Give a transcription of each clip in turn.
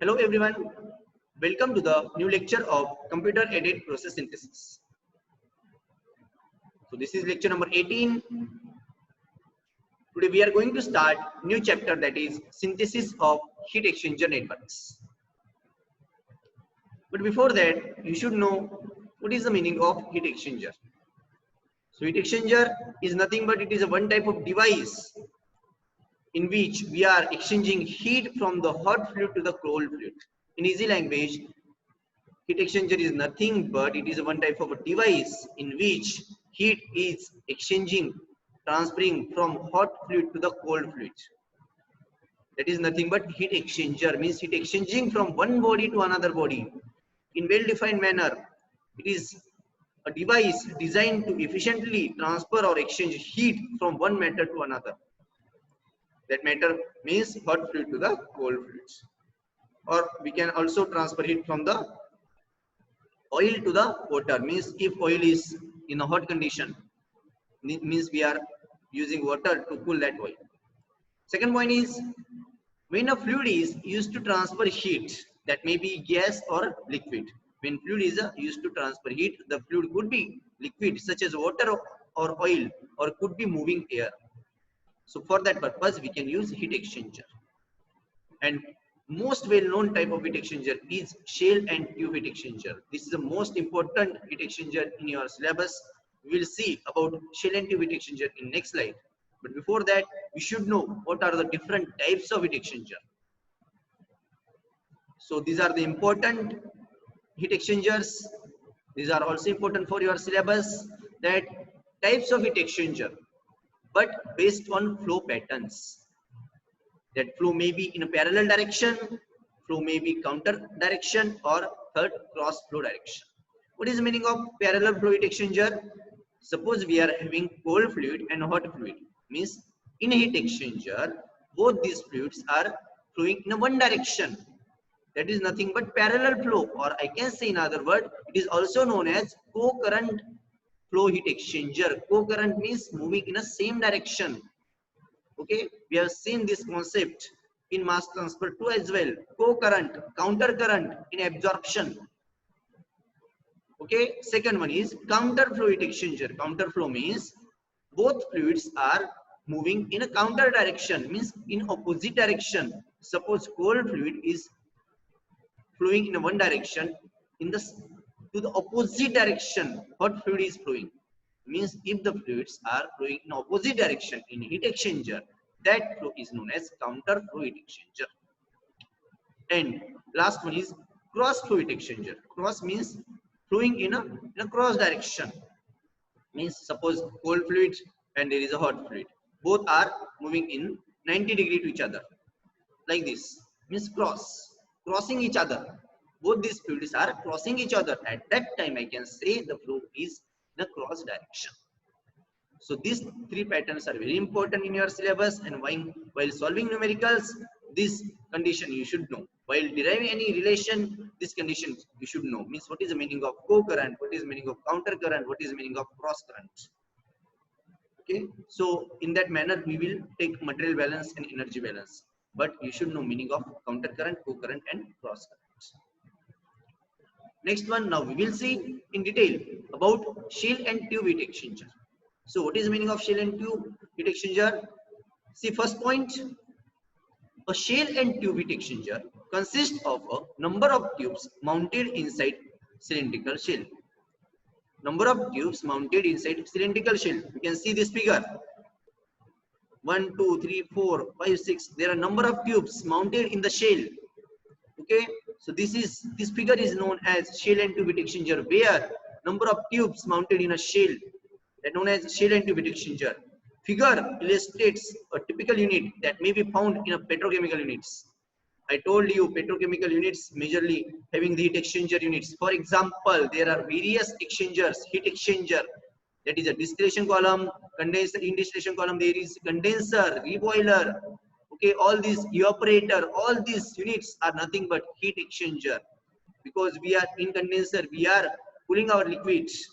Hello everyone, welcome to the new lecture of computer aided process synthesis. So this is lecture number 18. Today we are going to start new chapter, that is synthesis of heat exchanger networks. But before that, you should know what is the meaning of heat exchanger. So heat exchanger is nothing but it is a one type of device in which we are exchanging heat from the hot fluid to the cold fluid. In easy language, heat exchanger is nothing but it is one type of a device in which heat is exchanging, transferring from hot fluid to the cold fluid. That is nothing but heat exchanger, means heat exchanging from one body to another body in well-defined manner. It is a device designed to efficiently transfer or exchange heat from one matter to another. That matter means hot fluid to the cold fluids. Or we can also transfer heat from the oil to the water, means if oil is in a hot condition, means we are using water to cool that oil. Second point is, when a fluid is used to transfer heat, that may be gas or liquid. When fluid is used to transfer heat, the fluid could be liquid such as water or oil, or could be moving air. So for that purpose we can use heat exchanger. And most well-known type of heat exchanger is shell and tube heat exchanger. This is the most important heat exchanger in your syllabus. We will see about shell and tube heat exchanger in next slide. But before that, we should know what are the different types of heat exchanger. So these are the important heat exchangers. These are also important for your syllabus. That types of heat exchanger, but based on flow patterns. That flow may be in a parallel direction, flow may be counter direction, or third cross flow direction. What is the meaning of parallel flow heat exchanger? Suppose we are having cold fluid and hot fluid, means in a heat exchanger both these fluids are flowing in a one direction. That is nothing but parallel flow, or I can say in other words, it is also known as co-current flow heat exchanger. Co-current means moving in a same direction. Okay, we have seen this concept in mass transfer 2 as well. Co-current, counter current in absorption. Okay, second one is counter flow heat exchanger. Counter flow means both fluids are moving in a counter direction, means in opposite direction. Suppose cold fluid is flowing in one direction, in the to the opposite direction hot fluid is flowing. Means if the fluids are flowing in opposite direction in heat exchanger, that flow is known as counter flow heat exchanger. And last one is cross flow heat exchanger. Cross means flowing in a cross direction. Means suppose cold fluid and there is a hot fluid, both are moving in 90° to each other, like this. Means crossing each other. Both these fluids are crossing each other. At that time I can say the flow is in a cross direction. So these three patterns are very important in your syllabus, and while solving numericals, this condition you should know. While deriving any relation, this condition you should know. Means what is the meaning of co-current, what is the meaning of counter current, what is the meaning of cross current. Okay, so in that manner we will take material balance and energy balance, but you should know meaning of counter current, co-current and cross current. Next one, now we will see in detail about shell and tube heat exchanger. So what is the meaning of shell and tube heat exchanger? See, first point, a shell and tube heat exchanger consists of a number of tubes mounted inside cylindrical shell. Number of tubes mounted inside cylindrical shell. You can see this figure. 1, 2, 3, 4, 5, 6. There are number of tubes mounted in the shell. Okay, so this figure is known as shell and tube heat exchanger, where number of tubes mounted in a shell, that known as shell and tube heat exchanger. Figure illustrates a typical unit that may be found in a petrochemical units. I told you petrochemical units majorly having the heat exchanger units. For example, there are various exchangers, heat exchanger, that is a distillation column, condenser, in distillation column there is condenser, reboiler. Okay, all these evaporator, all these units are nothing but heat exchanger, because we are in condenser, we are cooling our liquids.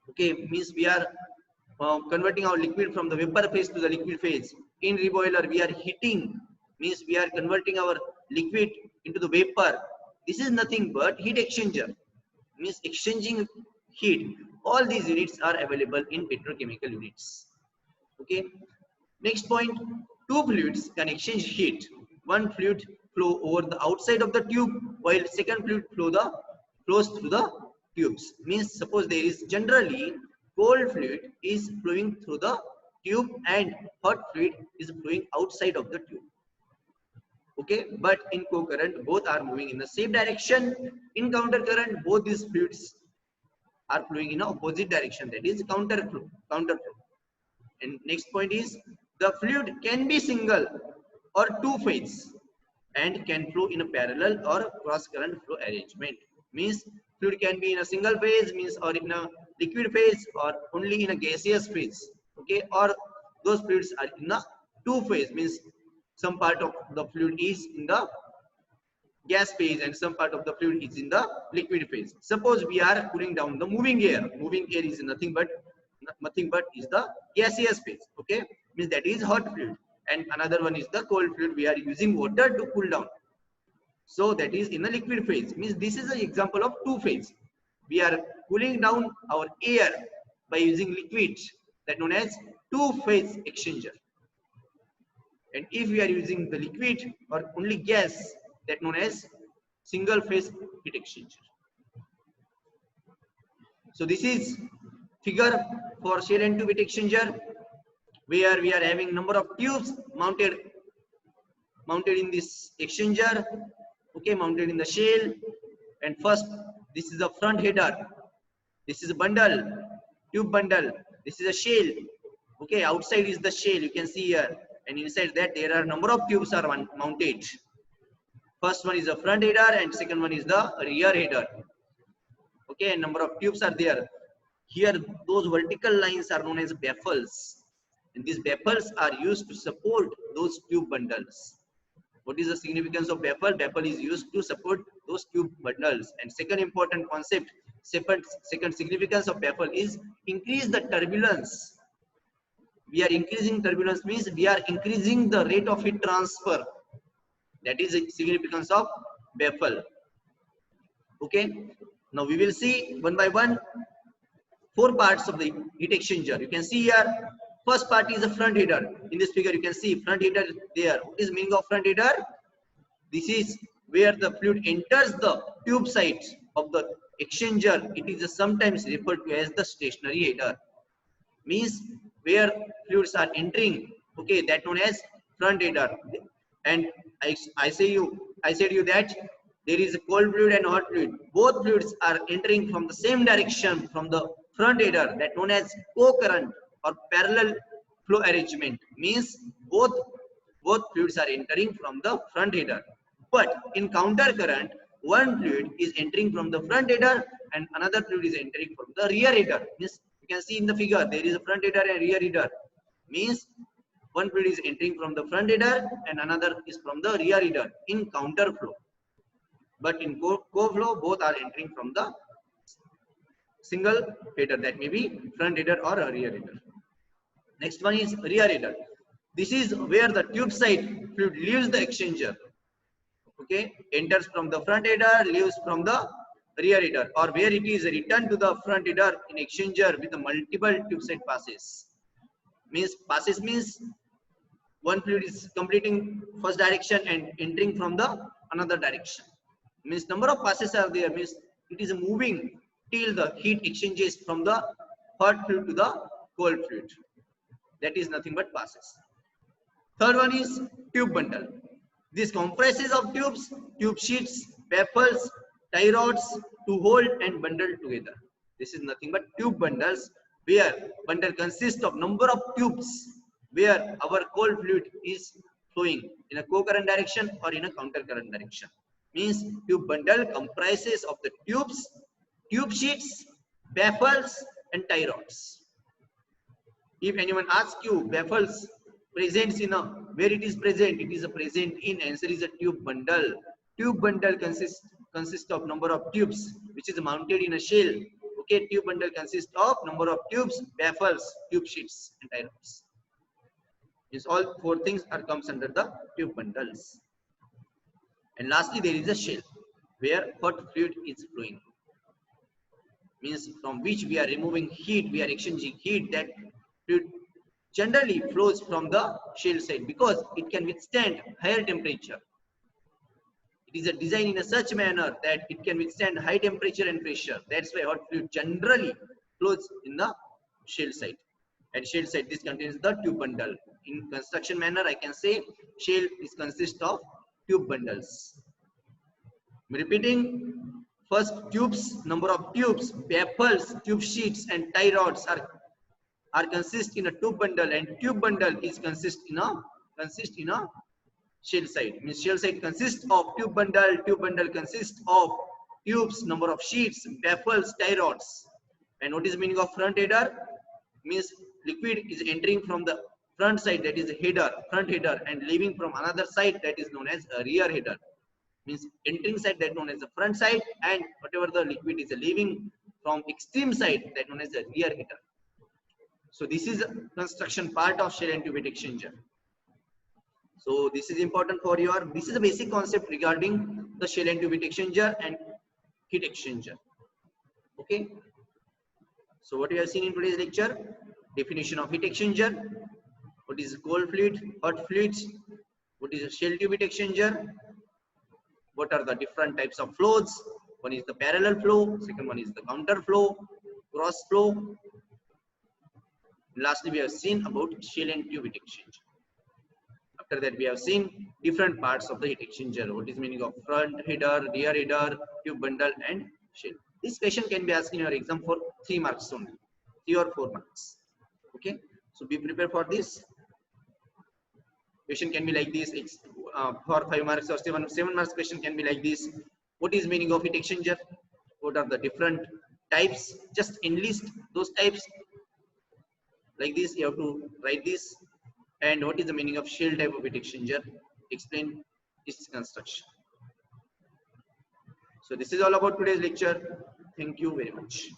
Okay, means we are converting our liquid from the vapor phase to the liquid phase. In reboiler we are heating, means we are converting our liquid into the vapor. This is nothing but heat exchanger, means exchanging heat. All these units are available in petrochemical units. Okay. Next point, two fluids can exchange heat. One fluid flow over the outside of the tube, while second fluid flows through the tubes. Means suppose there is generally cold fluid is flowing through the tube and hot fluid is flowing outside of the tube. Okay, but in co-current both are moving in the same direction. In counter current both these fluids are flowing in opposite direction, that is counter flow. And next point is the fluid can be single or two phase and can flow in a parallel or cross current flow arrangement. Means fluid can be in a single phase, means or in a liquid phase or only in a gaseous phase. Okay, or those fluids are in a two phase, means some part of the fluid is in the gas phase and some part of the fluid is in the liquid phase. Suppose we are cooling down the moving air. Moving air is nothing but is the gaseous phase. Okay, means that is hot fluid, and another one is the cold fluid. We are using water to cool down, so that is in the liquid phase. Means this is an example of two phase. We are cooling down our air by using liquid, that known as two phase exchanger. And if we are using the liquid or only gas, that known as single phase heat exchanger. So this is figure for shell and tube heat exchanger, where we are having number of tubes mounted in this exchanger. Okay, mounted in the shell. And first, this is the front header. This is a bundle, tube bundle. This is a shell. Okay, outside is the shell, you can see here, and inside that there are number of tubes are mounted. First one is the front header and second one is the rear header. Okay, and number of tubes are there. Here those vertical lines are known as baffles, and these baffles are used to support those tube bundles. What is the significance of baffle? Baffle is used to support those tube bundles. And second important concept, second significance of baffle is increase the turbulence. We are increasing turbulence means we are increasing the rate of heat transfer. That is the significance of baffle. Okay, now we will see one by one four parts of the heat exchanger. You can see here, first part is the front header. In this figure you can see front header there. What is meaning of front header? This is where the fluid enters the tube side of the exchanger. It is sometimes referred to as the stationary header. Means where fluids are entering. Okay, that known as front header. And I said you that there is a cold fluid and hot fluid. Both fluids are entering from the same direction from the front header, that known as co-current or parallel flow arrangement. Means both fluids are entering from the front header. But in counter current, one fluid is entering from the front header and another fluid is entering from the rear header. Means you can see in the figure there is a front header and rear header. Means one fluid is entering from the front header and another is from the rear header in counter flow. But in co-flow, both are entering from the single header, that may be front header or a rear header. Next one is rear header. This is where the tube side fluid leaves the exchanger. Okay, enters from the front header, leaves from the rear header, or where it is returned to the front header in exchanger with the multiple tube side passes. Means one fluid is completing first direction and entering from the another direction. Means number of passes are there. Means it is moving till the heat exchanges from the hot fluid to the cold fluid. That is nothing but passes. Third one is tube bundle. This comprises of tubes, tube sheets, baffles, tie rods to hold and bundle together. This is nothing but tube bundles, where bundle consists of number of tubes where our cold fluid is flowing in a co-current direction or in a counter current direction. Means tube bundle comprises of the tubes, tube sheets, baffles and tie rods. If anyone asks you baffles presents in a where it is present in, answer is a tube bundle. Tube bundle consists of number of tubes which is mounted in a shell. Okay, tube bundle consists of number of tubes, baffles, tube sheets and tie rods. Means all four things comes under the tube bundles. And lastly, there is a shell where hot fluid is flowing. Means from which we are removing heat, we are exchanging heat. That fluid generally flows from the shell side because it can withstand higher temperature. It is a design in a such manner that it can withstand high temperature and pressure. That's why hot fluid generally flows in the shell side. At shell side, this contains the tube bundle. In construction manner, I can say shell is consist of tube bundles. Repeating, first tubes, number of tubes, baffles, tube sheets, and tie rods are consist in a tube bundle, and tube bundle is consist in a shell side. Means shell side consists of tube bundle consists of tubes, number of sheets, baffles, tie rods. And what is the meaning of front header? Means liquid is entering from the front side, that is header, front header, and leaving from another side, that is known as a rear header. Means entering side, that known as the front side, and whatever the liquid is leaving from extreme side, that known as the rear header. So this is a construction part of shell and tube heat exchanger. So this is important for your, this is a basic concept regarding the shell and tube heat exchanger and heat exchanger. Okay. So what we have seen in today's lecture, definition of heat exchanger, what is cold fluid, hot fluids, what is a shell tube heat exchanger, what are the different types of flows. One is the parallel flow, second one is the counter flow, cross flow. Lastly, we have seen about shell and tube heat exchanger. After that, we have seen different parts of the heat exchanger. What is meaning of front header, rear header, tube bundle, and shell. This question can be asked in your exam for 3 marks only, 3 or 4 marks. Okay, so be prepared for this. Question can be like this. For 5 marks or 7 marks question can be like this. What is meaning of heat exchanger? What are the different types? Just enlist those types. Like this, you have to write this. And what is the meaning of shell type of heat exchanger? Explain its construction. So this is all about today's lecture. Thank you very much.